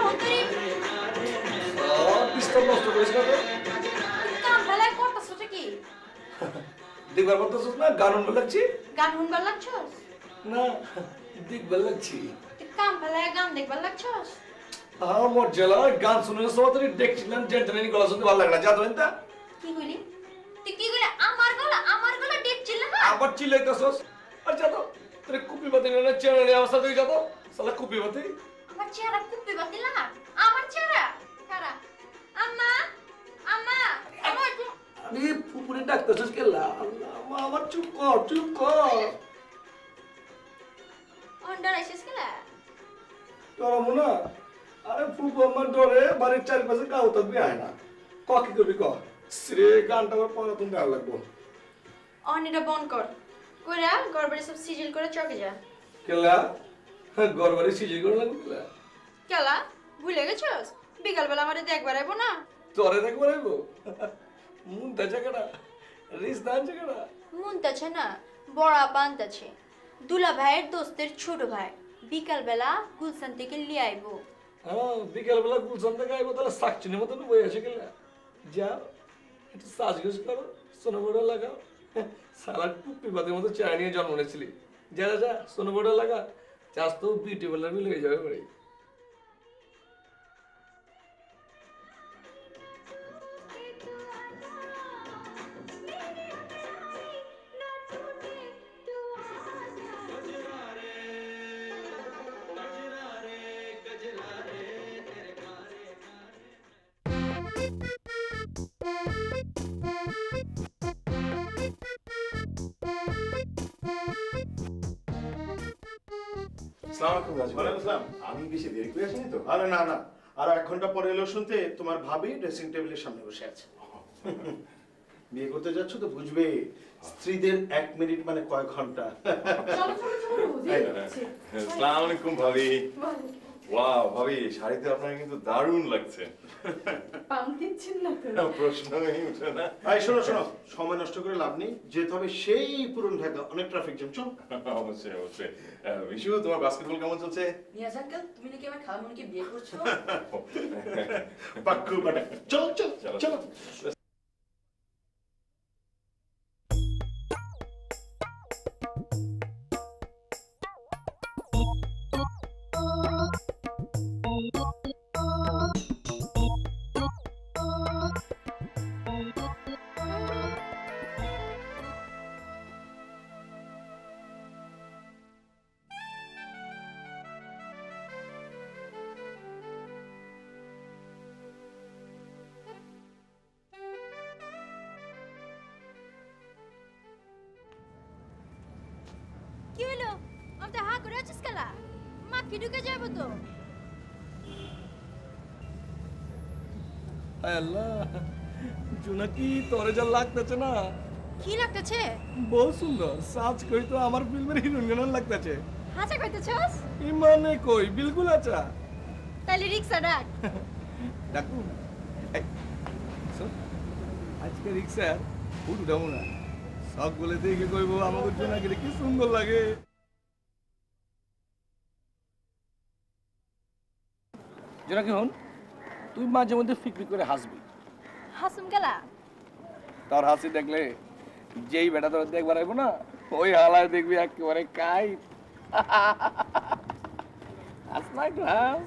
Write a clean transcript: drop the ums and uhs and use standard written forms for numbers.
অন্তরি পিস্তল নষ্ট করিস না তো কাম ফেলায় করতেছ কি? দেখবার করতেছ না গান শুনবার লাগছি গান শুনবার লাগছস? না দেখবার লাগছি তুই কাম ফেলায় গান দেখবার লাগছস? আমার জেলা গান শুনে সময় তোর দেখছিলাম জেন্টলম্যান গলা শুনতে ভালো লাগলা যা তো এনতা কি কইলি? তুই কি কইলি আমার গলা দেখছিল না? আবার চিল্লাইতেছস আর যা তো তোর কুপি বাতি না চেহারা অবস্থা তুই যা তো শালা কুপি বাতি আমার চেহারা কুপি বাতিল না? আমার চেহারা কারা? আম্মা আম্মা আমার আরে ফুপুরে ডাকতেছস কেলা আল্লাহ মা আমার চুপ কর অন্ডার আইছিস কেলা? করমু না আরে ফুপু আমার ডরে বাড়ির চারপাশে কাউ থাকবি আয় না ক কি করবি ক শ্রে গানটা আমার পড়া তুমি ভালো লাগবো অনিটা বন্ধ কর কইরা গড়বড়ি সব সিজিল করে চকে যা। কেলা গড়বাড়ি সিজি করে লাগবো কেলা কেলা ভুলে গেছস? বিকালবেলা আমারে দেখবার আইবো না? তোরে দেখবার আইবো মুন্তা জায়গাটা রিস দান জায়গাটা মুনতাছে না বড়া বানতাছে দুলা ভাইয়ের দোস্তের ছোট ভাই বিকালবেলা গুলশান থেকে লিয়ে আইবো। হ্যাঁ বিকালবেলা গুলশান থেকে আইবো তাহলে সাকচিনের মতন বই আছে কেলা যা একটু সাজগোজ করো সোনোবোর্ডে লাগাও সারা টুপি বাদের মতো চা নিয়ে জন্ম নিয়েছিলি যা যা যা সোনোবোর্ডে লাগা চাষ তো বিউটি পার্লার মিলে হয়ে যাবে বাড়ি আমি বেশি দেরি করে আসিনি তো? আরে না না, আর 1 ঘন্টা পরে এলো শুনতে তোমার ভাবি ড্রেসিং টেবিলের সামনে বসে আছে। বিয়ে করতে যাচ্ছ তো বুঝবে, স্ত্রীদের 1 মিনিট মানে কয় ঘন্টা। আসসালামু আলাইকুম ভাবি। ওয়াও ভাবি, শাড়িতে আপনাকে কিন্তু দারুণ লাগছে। পাম দিচ্ছেন না তো? প্রশ্নই উঠে না। এই শোনো শোনো, সময় নষ্ট করে লাভ নেই, যেতে হবে সেই পুরন ঢাকা, অনেক ট্রাফিক জ্যাম। চল। অবশ্যই অবশ্যই। বিশু, তোমার বাস্কেটবল কেমন চলছে? নিয়াজ আঙ্কেল, তুমি নাকি আমার খালামণিকে বিয়ে করছো? পাক্কু বাটা। চল চল চল। কি হলো? আমি তো হা করে আছিস কেলা? মা কি ঢুকে যাবো তো? হায় আল্লাহ জোনাকি তোরে যা লাগতেছে না কি লাগতেছে? বহুত সুন্দর সাজ কই তো আমার ফিল্মের হিরোইন গান লাগতেছে হাসা কইতেছস? ইমানে কই বিলকুল আচ্ছা তাইলে রিক্সা ডাক। ডাকু এই শোন, আজকে রিক্সার ফুট উঠাবো না সব বলে দেখে কইবো আমাকে জোনাকি কি সুন্দর লাগে। জোনাকি হন তুই মাঝে মধ্যে ফিকফিক করে হাসবি হাসুম কেলা? তোর হাসি দেখলে যেই বেটা তোর দেখবার আইবো না ওই হালায় দেখবি একেবারে কাই হাস না একটু হাস